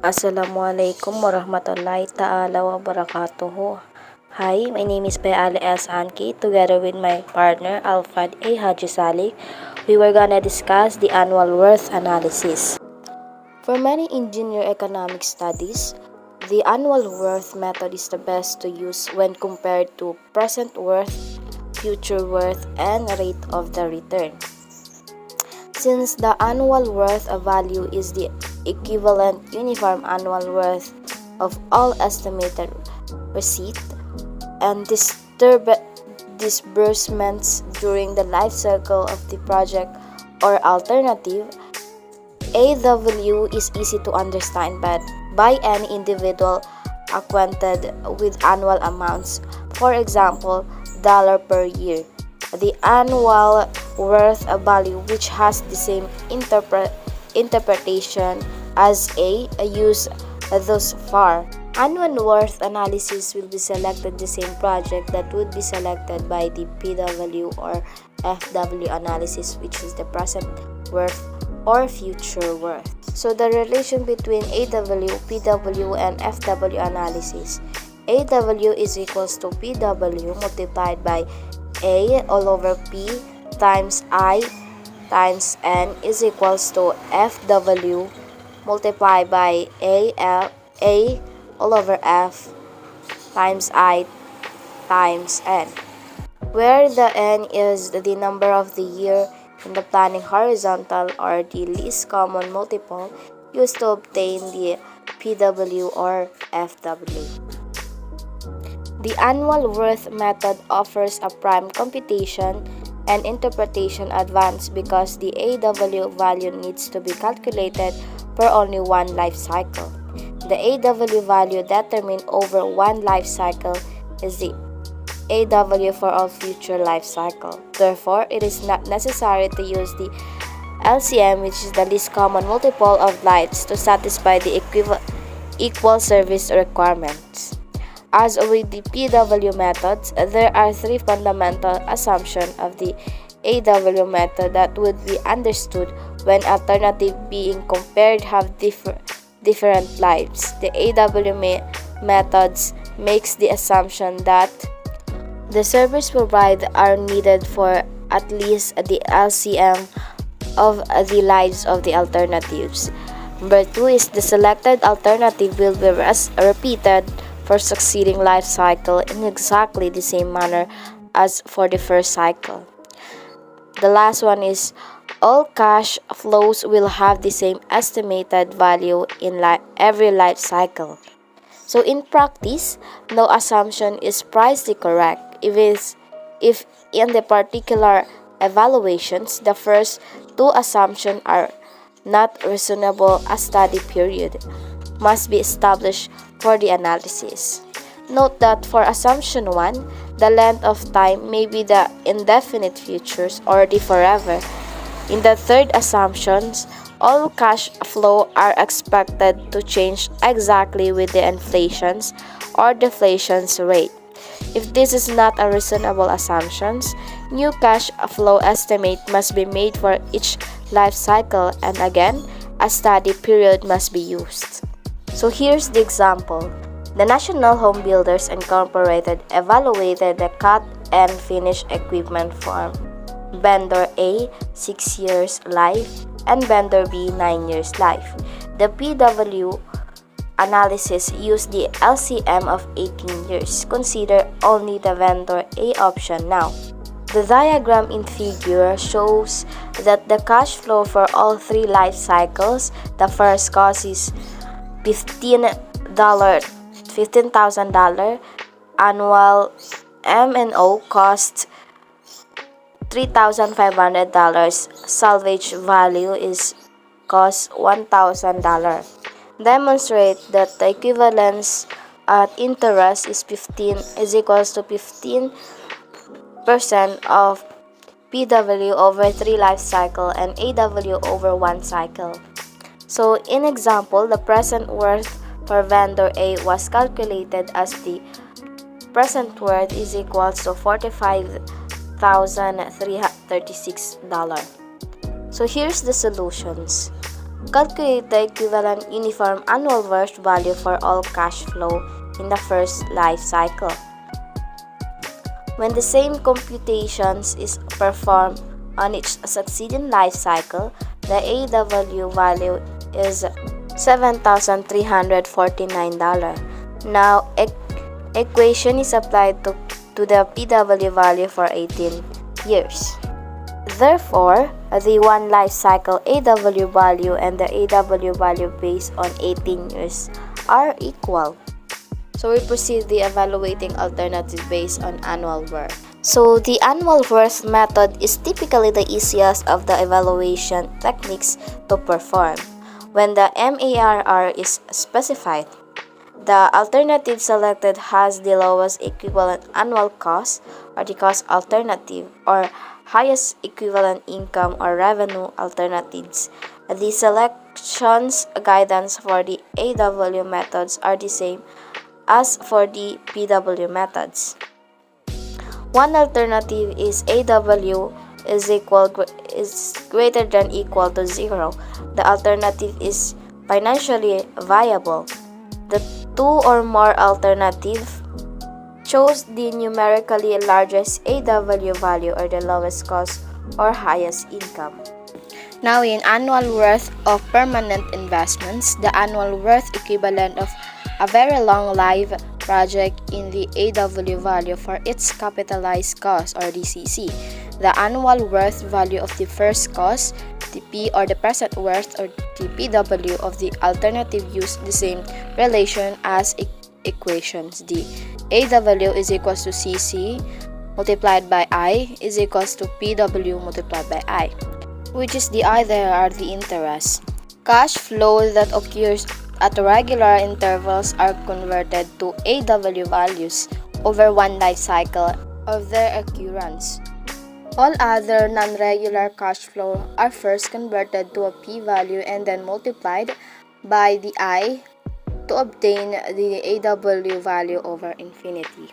Assalamualaikum warahmatullahi ta'ala wabarakatuh. Hi, my name is Ali S. Anki. Together with my partner Alfad A. Haji Salik, we were gonna discuss the annual worth analysis. For many engineer economic studies, the annual worth method is the best to use when compared to present worth, future worth, and rate of the return. Since the annual worth value is the equivalent uniform annual worth of all estimated receipt and disbursements during the life cycle of the project or alternative, AW is easy to understand by any individual acquainted with annual amounts. For example, dollar per year. The annual worth value, which has the same interpretation as A used thus far. Annual worth analysis will be selected the same project that would be selected by the PW or FW analysis, which is the present worth or future worth. So the relation between AW, PW, and FW analysis. AW is equals to PW multiplied by A all over P times I times N is equals to FW multiplied by A all over F times I times N, where the N is the number of the year in the planning horizontal or the least common multiple used to obtain the PW or FW. The annual worth method offers a prime computation and interpretation advance because the AW value needs to be calculated for only one life cycle. The AW value determined over one life cycle is the AW for all future life cycle. Therefore, it is not necessary to use the LCM, which is the least common multiple of lives, to satisfy the equal service requirements. As with the PW methods, there are three fundamental assumptions of the AW method that would be understood when alternatives being compared have different lives. The AW methods makes the assumption that the service provided are needed for at least the LCM of the lives of the alternatives. Number 2 is the selected alternative will be repeated for succeeding life cycle in exactly the same manner as for the first cycle. The last one is all cash flows will have the same estimated value in every life cycle. So in practice, no assumption is precisely correct if in the particular evaluations the first two assumptions are not reasonable. A study period must be established for the analysis. Note that for assumption 1, the length of time may be the indefinite futures or the forever. In the third assumptions, all cash flow are expected to change exactly with the inflations or deflations rate. If this is not a reasonable assumption, new cash flow estimate must be made for each life cycle, and again, a study period must be used. So here's the example. The National Home Builders Incorporated evaluated the cut and finish equipment from vendor A 6 years life and vendor B 9 years life. The PW analysis used the LCM of 18 years. Consider only the vendor A option now. The diagram in figure shows that the cash flow for all three life cycles, the first cost is $15,000, annual M&O cost $3,500, salvage value is cost $1,000. Demonstrate that the equivalence at interest is equals to 15% of PW over 3 life cycle and AW over 1 cycle. So in example, the present worth for vendor A was calculated as the present worth is equals to $45,336. So here's the solutions. Calculate the equivalent uniform annual worth value for all cash flow in the first life cycle. When the same computations is performed on each succeeding life cycle, the AW value is $7,349. Now, equation is applied to the PW value for 18 years. Therefore, the one life cycle AW value and the AW value based on 18 years are equal. So we proceed the evaluating alternative based on annual worth. So the annual worth method is typically the easiest of the evaluation techniques to perform. When the MARR is specified, the alternative selected has the lowest equivalent annual cost or the cost alternative or highest equivalent income or revenue alternatives. The selections guidance for the AW methods are the same as for the PW methods. One alternative is AW is greater than equal to 0. The alternative is financially viable. The two or more alternative chose the numerically largest AW value or the lowest cost or highest income. Now in annual worth of permanent investments, the annual worth equivalent of a very long life project in the AW value for its capitalized cost or DCC. The annual worth value of the first cost, the P or the present worth or the PW of the alternative use the same relation as equations. The AW is equals to CC multiplied by I is equals to PW multiplied by I, which is the I there are the interest. Cash flow that occurs at regular intervals are converted to AW values over one life cycle of their occurrence. All other non-regular cash flow are first converted to a p-value and then multiplied by the I to obtain the AW value over infinity.